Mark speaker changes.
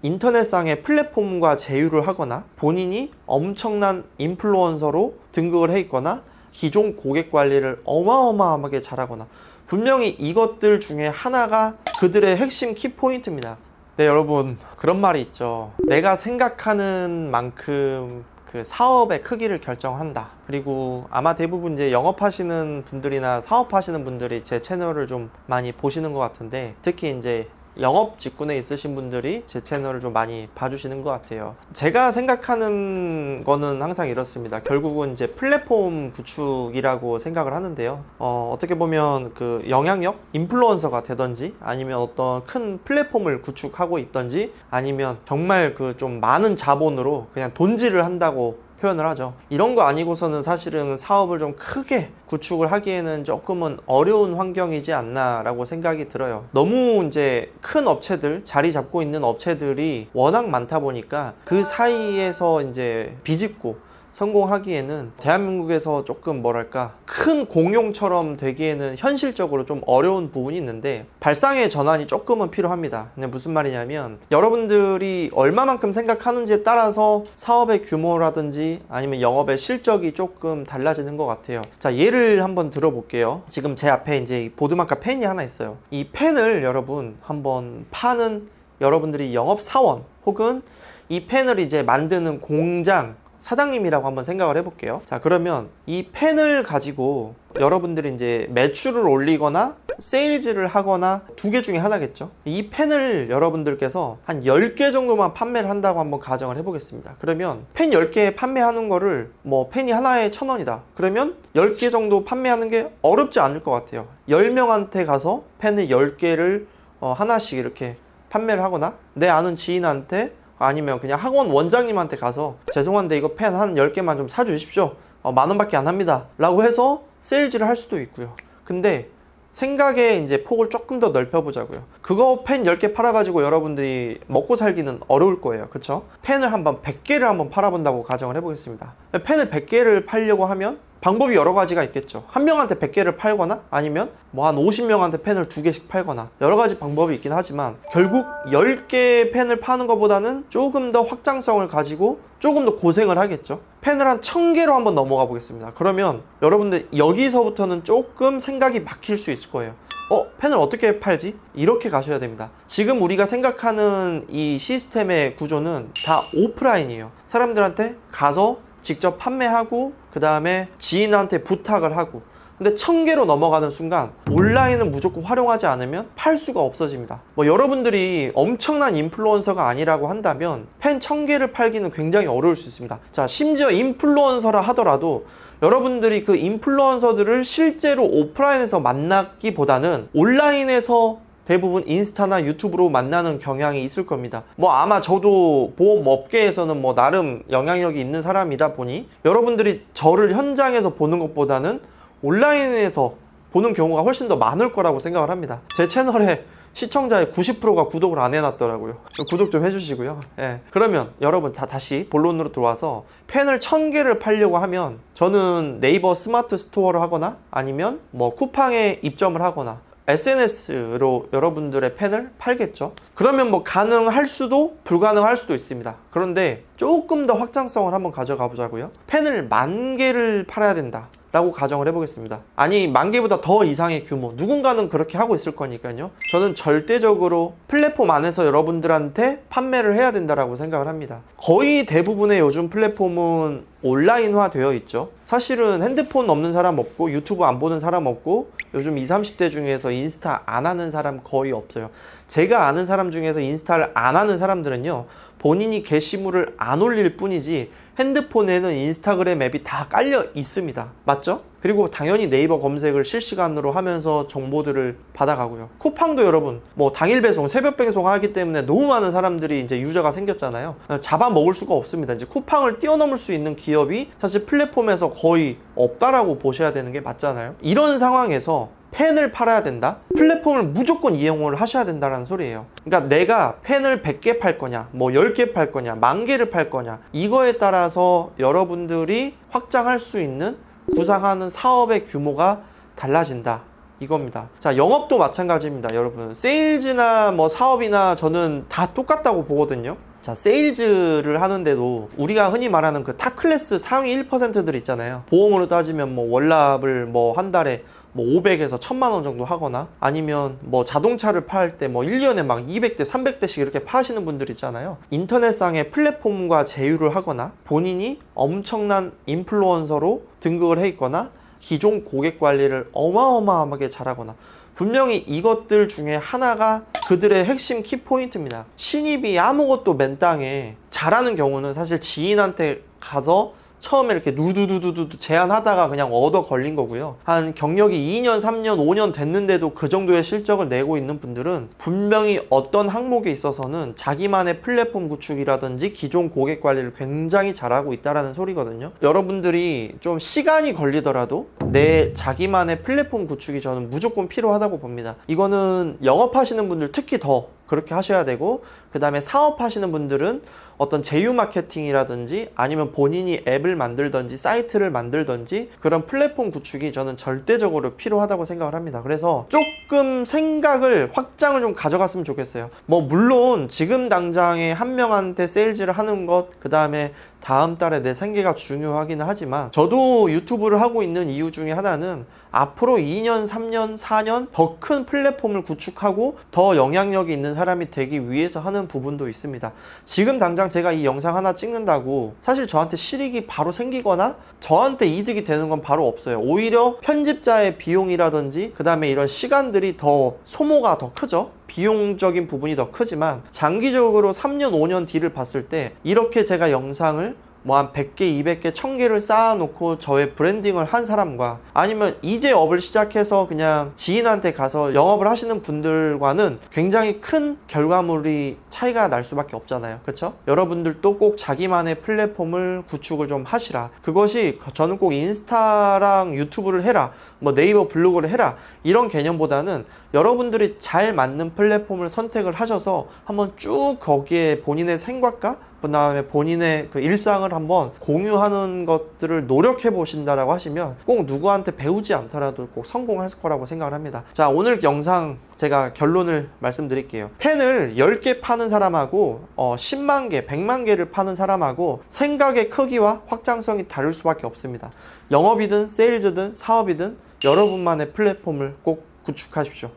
Speaker 1: 인터넷상의 플랫폼과 제휴를 하거나 본인이 엄청난 인플루언서로 등극을 해 있거나 기존 고객 관리를 어마어마하게 잘하거나 분명히 이것들 중에 하나가 그들의 핵심 키포인트입니다. 네, 여러분, 그런 말이 있죠. 내가 생각하는 만큼 그 사업의 크기를 결정한다. 그리고 아마 대부분 이제 영업하시는 분들이나 사업하시는 분들이 제 채널을 좀 많이 보시는 것 같은데, 특히 이제 영업 직군에 있으신 분들이 제 채널을 좀 많이 봐주시는 것 같아요. 제가 생각하는 거는 항상 이렇습니다. 결국은 이제 플랫폼 구축이라고 생각을 하는데요. 어떻게 보면 그 영향력, 인플루언서가 되던지, 아니면 어떤 큰 플랫폼을 구축하고 있던지, 아니면 정말 그 좀 많은 자본으로 그냥 돈질을 한다고 표현을 하죠. 이런 거 아니고서는 사실은 사업을 좀 크게 구축을 하기에는 조금은 어려운 환경이지 않나 라고 생각이 들어요. 너무 이제 큰 업체들, 자리 잡고 있는 업체들이 워낙 많다 보니까 그 사이에서 이제 비집고 성공하기에는 대한민국에서 조금 뭐랄까 큰 공룡처럼 되기에는 현실적으로 좀 어려운 부분이 있는데, 발상의 전환이 조금은 필요합니다. 근데 무슨 말이냐면, 여러분들이 얼마만큼 생각하는지에 따라서 사업의 규모라든지 아니면 영업의 실적이 조금 달라지는 것 같아요. 자, 예를 한번 들어볼게요. 지금 제 앞에 이제 보드마카 펜이 하나 있어요. 이 펜을 여러분 한번 파는 여러분들이 영업사원 혹은 이 펜을 이제 만드는 공장 사장님이라고 한번 생각을 해볼게요. 자, 그러면 이 펜을 가지고 여러분들이 이제 매출을 올리거나 세일즈를 하거나 두 개 중에 하나겠죠. 이 펜을 여러분들께서 한 10개 정도만 판매를 한다고 한번 가정을 해보겠습니다. 그러면 펜 10개 판매하는 거를 뭐 펜이 하나에 1,000원이다. 그러면 10개 정도 판매하는 게 어렵지 않을 것 같아요. 10명한테 가서 펜을 10개를 하나씩 이렇게 판매를 하거나, 내 아는 지인한테 아니면 그냥 학원 원장님한테 가서 죄송한데 이거 펜 한 10개만 좀 사주십시오. 10,000원밖에 안 합니다. 라고 해서 세일즈를 할 수도 있고요. 근데 생각의 이제 폭을 조금 더 넓혀보자고요. 그거 펜 10개 팔아가지고 여러분들이 먹고 살기는 어려울 거예요. 그쵸? 펜을 한번 100개를 한번 팔아본다고 가정을 해보겠습니다. 펜을 100개를 팔려고 하면 방법이 여러 가지가 있겠죠. 한 명한테 100개를 팔거나, 아니면 뭐 한 50명한테 펜을 2개씩 팔거나, 여러 가지 방법이 있긴 하지만 결국 10개 펜을 파는 것보다는 조금 더 확장성을 가지고 조금 더 고생을 하겠죠. 펜을 한 1000개로 한번 넘어가 보겠습니다. 그러면 여러분들 여기서부터는 조금 생각이 막힐 수 있을 거예요. 펜을 어떻게 팔지? 이렇게 가셔야 됩니다. 지금 우리가 생각하는 이 시스템의 구조는 다 오프라인이에요. 사람들한테 가서 직접 판매하고 그 다음에 지인한테 부탁을 하고, 근데 1000개로 넘어가는 순간 온라인을 무조건 활용하지 않으면 팔 수가 없어집니다. 뭐 여러분들이 엄청난 인플루언서가 아니라고 한다면 펜 1000개를 팔기는 굉장히 어려울 수 있습니다. 자, 심지어 인플루언서라 하더라도 여러분들이 그 인플루언서들을 실제로 오프라인에서 만나기보다는 온라인에서 대부분 인스타나 유튜브로 만나는 경향이 있을 겁니다. 뭐 아마 저도 보험 업계에서는 뭐 나름 영향력이 있는 사람이다 보니 여러분들이 저를 현장에서 보는 것보다는 온라인에서 보는 경우가 훨씬 더 많을 거라고 생각을 합니다. 제 채널에 시청자의 90%가 구독을 안 해놨더라고요. 구독 좀 해주시고요. 예. 그러면 여러분 다시 본론으로 들어와서 펜을 1000개를 팔려고 하면 저는 네이버 스마트 스토어를 하거나, 아니면 뭐 쿠팡에 입점을 하거나 SNS로 여러분들의 펜을 팔겠죠. 그러면 뭐 가능할 수도 불가능할 수도 있습니다. 그런데 조금 더 확장성을 한번 가져가 보자고요. 펜을 10,000개를 팔아야 된다 라고 가정을 해보겠습니다. 아니, 10,000개보다 더 이상의 규모, 누군가는 그렇게 하고 있을 거니까요. 저는 절대적으로 플랫폼 안에서 여러분들한테 판매를 해야 된다라고 생각을 합니다. 거의 대부분의 요즘 플랫폼은 온라인화 되어 있죠. 사실은 핸드폰 없는 사람 없고 유튜브 안 보는 사람 없고 요즘 20, 30대 중에서 인스타 안 하는 사람 거의 없어요. 제가 아는 사람 중에서 인스타를 안 하는 사람들은요, 본인이 게시물을 안 올릴 뿐이지 핸드폰에는 인스타그램 앱이 다 깔려 있습니다. 맞죠? 그리고 당연히 네이버 검색을 실시간으로 하면서 정보들을 받아가고요. 쿠팡도 여러분 뭐 당일 배송, 새벽 배송 하기 때문에 너무 많은 사람들이 이제 유저가 생겼잖아요. 잡아먹을 수가 없습니다. 이제 쿠팡을 뛰어넘을 수 있는 기업이 사실 플랫폼에서 거의 없다라고 보셔야 되는 게 맞잖아요. 이런 상황에서 펜을 팔아야 된다? 플랫폼을 무조건 이용을 하셔야 된다는 소리예요. 그러니까 내가 펜을 100개 팔 거냐, 뭐 10개 팔 거냐, 10,000개를 팔 거냐, 이거에 따라서 여러분들이 확장할 수 있는 구상하는 사업의 규모가 달라진다 이겁니다. 자, 영업도 마찬가지입니다, 여러분. 세일즈나 뭐 사업이나 저는 다 똑같다고 보거든요. 자, 세일즈를 하는데도 우리가 흔히 말하는 그 탑 클래스 상위 1%들 있잖아요. 보험으로 따지면 뭐 월납을 뭐 한 달에 뭐 500에서 1000만 원 정도 하거나, 아니면 뭐 자동차를 팔 때 뭐 1년에 막 200대, 300대씩 이렇게 파시는 분들 있잖아요. 인터넷상의 플랫폼과 제휴를 하거나 본인이 엄청난 인플루언서로 등극을 해 있거나 기존 고객 관리를 어마어마하게 잘하거나, 분명히 이것들 중에 하나가 그들의 핵심 키포인트입니다. 신입이 아무것도 맨땅에 잘하는 경우는 사실 지인한테 가서 처음에 이렇게 누두두두두 제안하다가 그냥 얻어 걸린 거고요. 한 경력이 2년, 3년, 5년 됐는데도 그 정도의 실적을 내고 있는 분들은 분명히 어떤 항목에 있어서는 자기만의 플랫폼 구축이라든지 기존 고객 관리를 굉장히 잘하고 있다는 소리거든요. 여러분들이 좀 시간이 걸리더라도 내 자기만의 플랫폼 구축이 저는 무조건 필요하다고 봅니다. 이거는 영업하시는 분들 특히 더 그렇게 하셔야 되고, 그 다음에 사업하시는 분들은 어떤 제휴 마케팅이라든지 아니면 본인이 앱을 만들든지 사이트를 만들든지 그런 플랫폼 구축이 저는 절대적으로 필요하다고 생각을 합니다. 그래서 조금 생각을 확장을 좀 가져갔으면 좋겠어요. 뭐 물론 지금 당장에 한 명한테 세일즈를 하는 것, 그 다음에 다음 달에 내 생계가 중요하기는 하지만, 저도 유튜브를 하고 있는 이유 중에 하나는 앞으로 2년, 3년, 4년 더 큰 플랫폼을 구축하고 더 영향력이 있는 사람이 되기 위해서 하는 부분도 있습니다. 지금 당장 제가 이 영상 하나 찍는다고 사실 저한테 실익이 바로 생기거나 저한테 이득이 되는 건 바로 없어요. 오히려 편집자의 비용이라든지 그 다음에 이런 시간들이 더 소모가 더 크죠. 비용적인 부분이 더 크지만 장기적으로 3년, 5년 뒤를 봤을 때 이렇게 제가 영상을 뭐 한 100개, 200개, 1000개를 쌓아놓고 저의 브랜딩을 한 사람과, 아니면 이제 업을 시작해서 그냥 지인한테 가서 영업을 하시는 분들과는 굉장히 큰 결과물이 차이가 날 수밖에 없잖아요. 그렇죠? 여러분들도 꼭 자기만의 플랫폼을 구축을 좀 하시라. 그것이 저는 꼭 인스타랑 유튜브를 해라, 뭐 네이버 블로그를 해라, 이런 개념보다는 여러분들이 잘 맞는 플랫폼을 선택을 하셔서 한번 쭉 거기에 본인의 생각과 그 다음에 본인의 그 일상을 한번 공유하는 것들을 노력해 보신다라고 하시면 꼭 누구한테 배우지 않더라도 꼭 성공할 거라고 생각을 합니다. 자, 오늘 영상 제가 결론을 말씀드릴게요. 펜을 10개 파는 사람하고 10만 개, 100만 개를 파는 사람하고 생각의 크기와 확장성이 다를 수밖에 없습니다. 영업이든 세일즈든 사업이든 여러분만의 플랫폼을 꼭 구축하십시오.